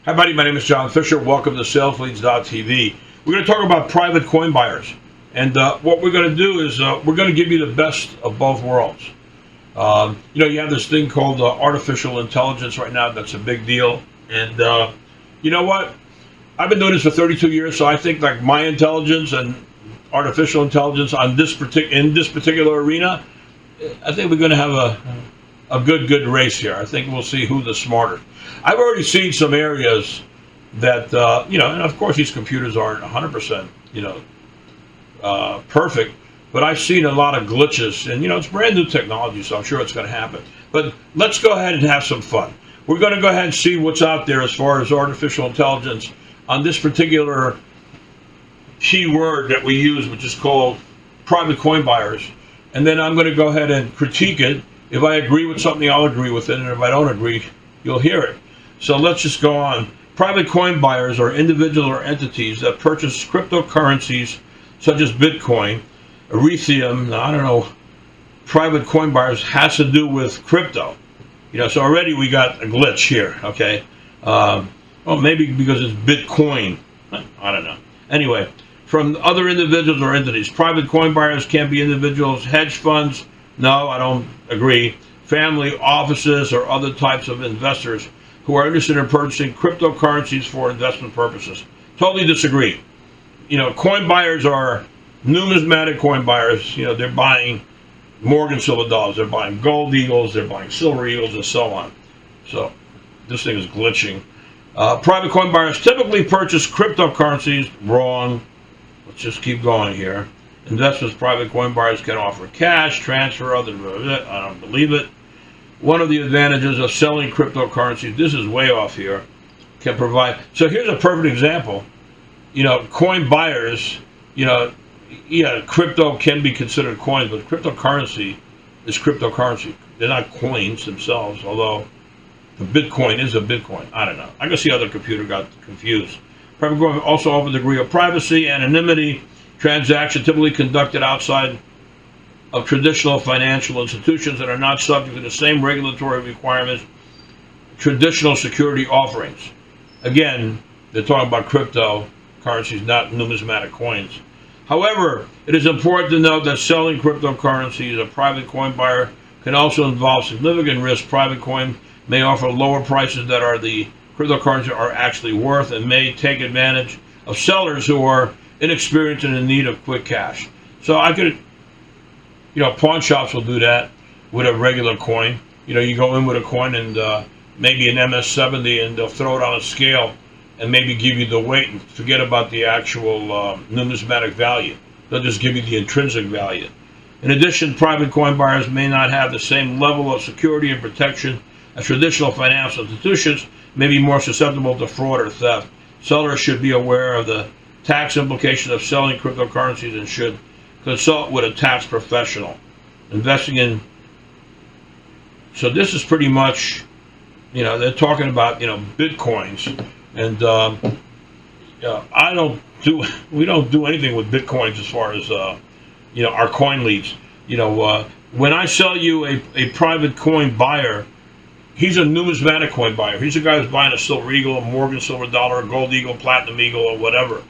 Hi, buddy. My name is John Fisher. Welcome to SalesLeads.tv. We're going to talk about private coin buyers. And what we're going to do is we're going to give you the best of both worlds. You have this thing called artificial intelligence right now. That's a big deal. And you know what? I've been doing this for 32 years, so I think like my intelligence and artificial intelligence on in this particular arena, I think we're going to have a good race here. I think we'll see who's the smarter. I've already seen some areas that and of course these computers aren't 100%, perfect, but I've seen a lot of glitches, and it's brand new technology, so I'm sure it's going to happen. But let's go ahead and have some fun. We're going to go ahead and see what's out there as far as artificial intelligence on this particular key word that we use, which is called private coin buyers. And then I'm going to go ahead and critique it. If I agree with something, I'll agree with it, and if I don't agree, you'll hear it. So let's just go on. Private coin buyers are individuals or entities that purchase cryptocurrencies such as Bitcoin, Ethereum. Now, I don't know, private coin buyers has to do with crypto. So already we got a glitch here, okay? Well, maybe because it's Bitcoin. I don't know. Anyway, from other individuals or entities. Private coin buyers can't be individuals, hedge funds. No, I don't agree. Family offices or other types of investors who are interested in purchasing cryptocurrencies for investment purposes. Totally disagree. Coin buyers are numismatic coin buyers. They're buying Morgan silver dollars, they're buying gold eagles, they're buying silver eagles, and so on. So this thing is glitching. Private coin buyers typically purchase cryptocurrencies. Wrong. Let's just keep going here. Investors, private coin buyers can offer cash, transfer, I don't believe it. One of the advantages of selling cryptocurrencies, this is way off here, can provide. So here's a perfect example. Coin buyers, crypto can be considered coins, but cryptocurrency is cryptocurrency. They're not coins themselves, although the Bitcoin is a Bitcoin. I don't know. I can see other computer got confused. Private coin also offer a degree of privacy, anonymity. Transactions typically conducted outside of traditional financial institutions and are not subject to the same regulatory requirements traditional security offerings. Again, they're talking about cryptocurrencies, not numismatic coins. However, it is important to note that selling cryptocurrencies as a private coin buyer can also involve significant risk. Private coin may offer lower prices that are the cryptocurrency are actually worth, and may take advantage of sellers who are inexperienced and in need of quick cash. So I could, pawn shops will do that with a regular coin. You go in with a coin and maybe an MS-70, and they'll throw it on a scale and maybe give you the weight and forget about the actual numismatic value. They'll just give you the intrinsic value. In addition, private coin buyers may not have the same level of security and protection as traditional financial institutions, may be more susceptible to fraud or theft. Sellers should be aware of the tax implications of selling cryptocurrencies and should consult with a tax professional. Investing in, so this is pretty much, they're talking about, Bitcoins, and we don't do anything with Bitcoins as far as, our coin leads. When I sell you a private coin buyer, he's a numismatic coin buyer. He's a guy who's buying a silver eagle, a Morgan silver dollar, a gold eagle, platinum eagle, or whatever.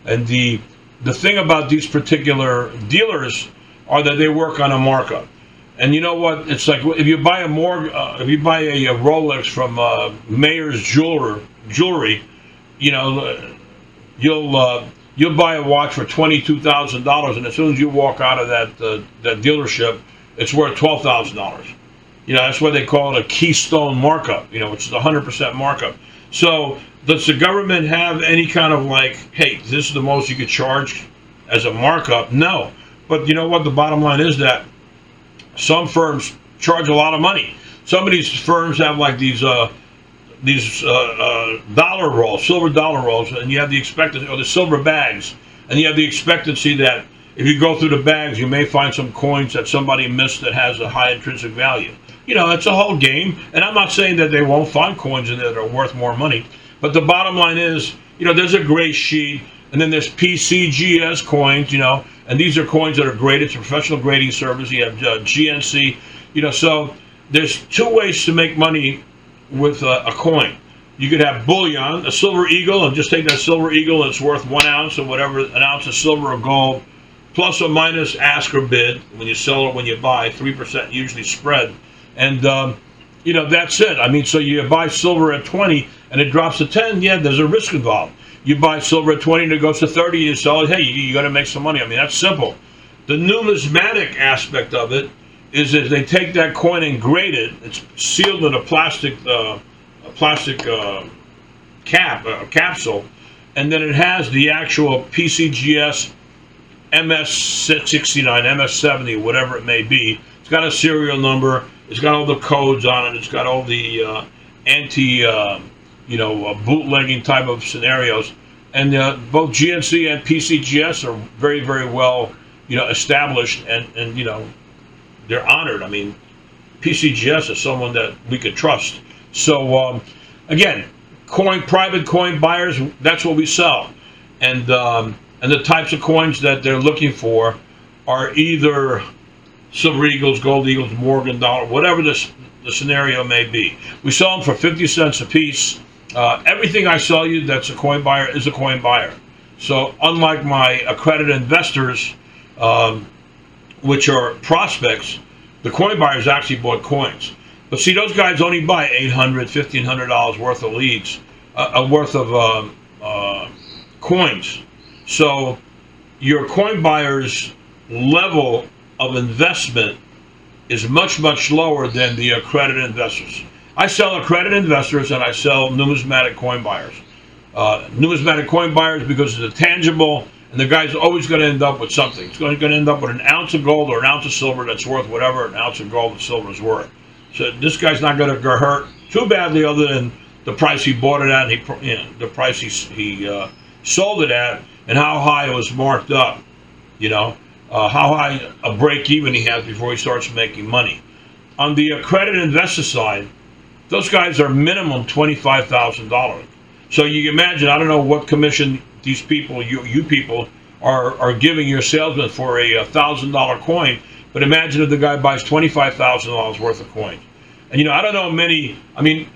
And the thing about these particular dealers are that they work on a markup. And you know what? It's like if you buy a Rolex from Mayer's jewelry, you'll buy a watch for $22,000, and as soon as you walk out of that dealership, it's worth $12,000. That's why they call it a keystone markup, which is 100% markup. So does the government have any kind of like, hey, this is the most you could charge as a markup? No. But you know what? The bottom line is that some firms charge a lot of money. Some of these firms have like these dollar rolls, silver dollar rolls, and you have the expectancy, or the silver bags, and you have the expectancy that if you go through the bags, you may find some coins that somebody missed that has a high intrinsic value. It's a whole game, and I'm not saying that they won't find coins in there that are worth more money, but the bottom line is, there's a gray sheet, and then there's PCGS coins, and these are coins that are graded. It's a professional grading service. You have GNC, so there's two ways to make money with a coin. You could have bullion, a silver eagle, and just take that silver eagle and it's worth 1 ounce or whatever, an ounce of silver or gold, plus or minus ask or bid when you sell or when you buy, 3% usually spread. And, that's it. I mean, so you buy silver at 20 and it drops to 10, yeah, there's a risk involved. You buy silver at 20 and it goes to 30, you sell it, hey, you're going to make some money. I mean, that's simple. The numismatic aspect of it is that they take that coin and grade it. It's sealed in a plastic capsule, and then it has the actual PCGS MS69, MS70, whatever it may be. It's got a serial number. It's got all the codes on it. It's got all the bootlegging type of scenarios. And both GNC and PCGS are very, very well, established, and they're honored. I mean, PCGS is someone that we could trust. So again, private coin buyers, that's what we sell, and the types of coins that they're looking for are either silver eagles, gold eagles, Morgan dollar, whatever the scenario may be. We sell them for 50 cents a piece. Everything I sell you that's a coin buyer is a coin buyer. So unlike my accredited investors, which are prospects, the coin buyers actually bought coins. But see, those guys only buy $800, $1,500 worth of leads, worth of coins. So your coin buyer's level of investment is much, much lower than the accredited investors. I sell accredited investors and I sell numismatic coin buyers. Numismatic coin buyers because it's a tangible, and the guy's always going to end up with something. It's going to end up with an ounce of gold or an ounce of silver that's worth whatever an ounce of gold and silver is worth. So this guy's not going to get hurt too badly, other than the price he bought it at, and the price he sold it at, and how high it was marked up. How high a break even he has before he starts making money. On the accredited investor side, those guys are minimum $25,000. So you can imagine, I don't know what commission these people, you people, are giving your salesman for a $1,000 coin. But imagine if the guy buys $25,000 worth of coins. And I don't know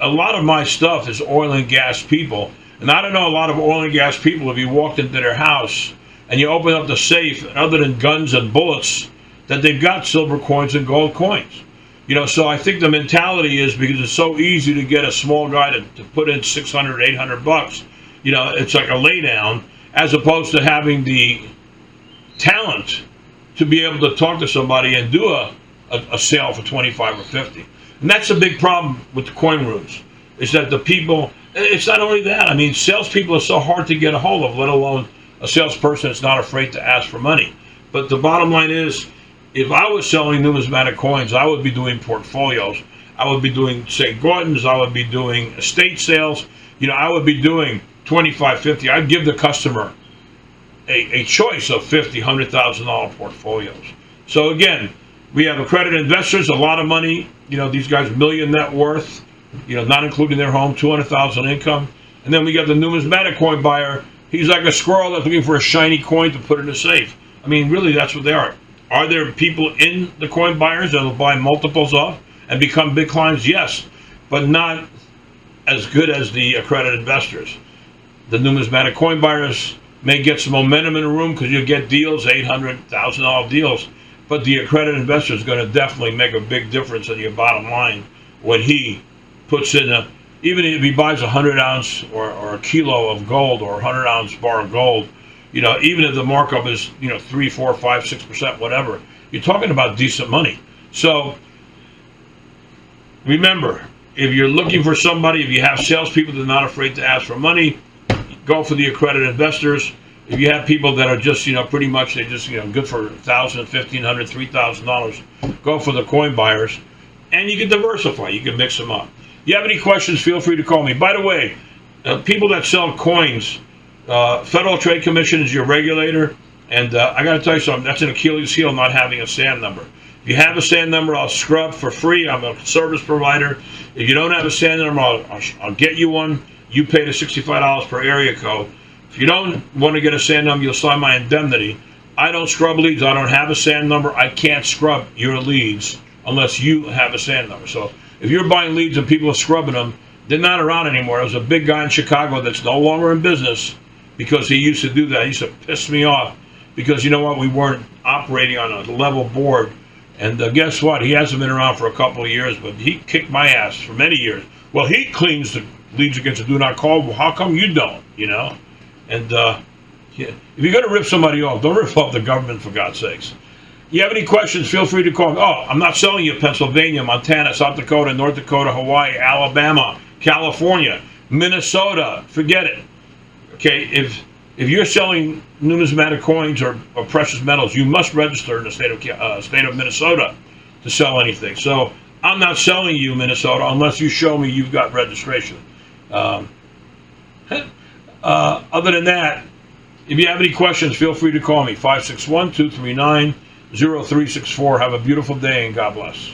a lot of my stuff is oil and gas people. And I don't know a lot of oil and gas people, if you walked into their house and you open up the safe, and other than guns and bullets, that they've got silver coins and gold coins. So I think the mentality is, because it's so easy to get a small guy to put in $600, $800, it's like a laydown, as opposed to having the talent to be able to talk to somebody and do a sale for 25 or 50. And that's a big problem with the coin rooms, is that the people, it's not only that, salespeople are so hard to get a hold of, let alone a salesperson that's not afraid to ask for money. But the bottom line is, if I was selling numismatic coins, I would be doing portfolios. I would be doing St. Gordon's. I would be doing estate sales. I would be doing 25, 50. I'd give the customer a choice of $50,000, $100,000 portfolios. So again, we have accredited investors, a lot of money. These guys, million net worth, not including their home, 200,000 income. And then we got the numismatic coin buyer. He's like a squirrel that's looking for a shiny coin to put in a safe. Really, that's what they are. Are there people in the coin buyers that will buy multiples of and become big clients? Yes, but not as good as the accredited investors. The numismatic coin buyers may get some momentum in the room because you get deals, $800,000 deals, but the accredited investor is going to definitely make a big difference in your bottom line when he puts in even if he buys 100 ounce or a kilo of gold or a 100 ounce bar of gold. Even if the markup is 3, 4, 5, 6%, whatever, you're talking about decent money. So remember, if you're looking for somebody, if you have salespeople that are not afraid to ask for money, go for the accredited investors. If you have people that are just pretty much they just good for $1,000, $1,500, $3,000, go for the coin buyers, and you can diversify. You can mix them up. If you have any questions, feel free to call me. By the way, people that sell coins. Federal Trade Commission is your regulator, and I got to tell you something. That's an Achilles heel, not having a SAN number. If you have a SAN number, I'll scrub for free. I'm a service provider. If you don't have a SAN number, I'll get you one. You pay the $65 per area code. If you don't want to get a SAN number, you'll sign my indemnity. I don't scrub leads. I don't have a SAN number. I can't scrub your leads unless you have a SAN number. So if you're buying leads and people are scrubbing them, They're not around anymore. There was a big guy in Chicago that's no longer in business because he used to do that. He used to piss me off because you know what? We weren't operating on a level board. And guess what? He hasn't been around for a couple of years, but he kicked my ass for many years. Well, he cleans the leads against the do not call. Well, how come you don't? You know? And yeah, if you're going to rip somebody off, don't rip off the government, for God's sakes. You have any questions, feel free to call me. Oh, I'm not selling you Pennsylvania, Montana, South Dakota, North Dakota, Hawaii, Alabama, California, Minnesota. Forget it. Okay, if you're selling numismatic coins or precious metals, you must register in the state of Minnesota to sell anything. So I'm not selling you Minnesota unless you show me you've got registration. Other than that, if you have any questions, feel free to call me, 561-239-0364. Have a beautiful day and God bless.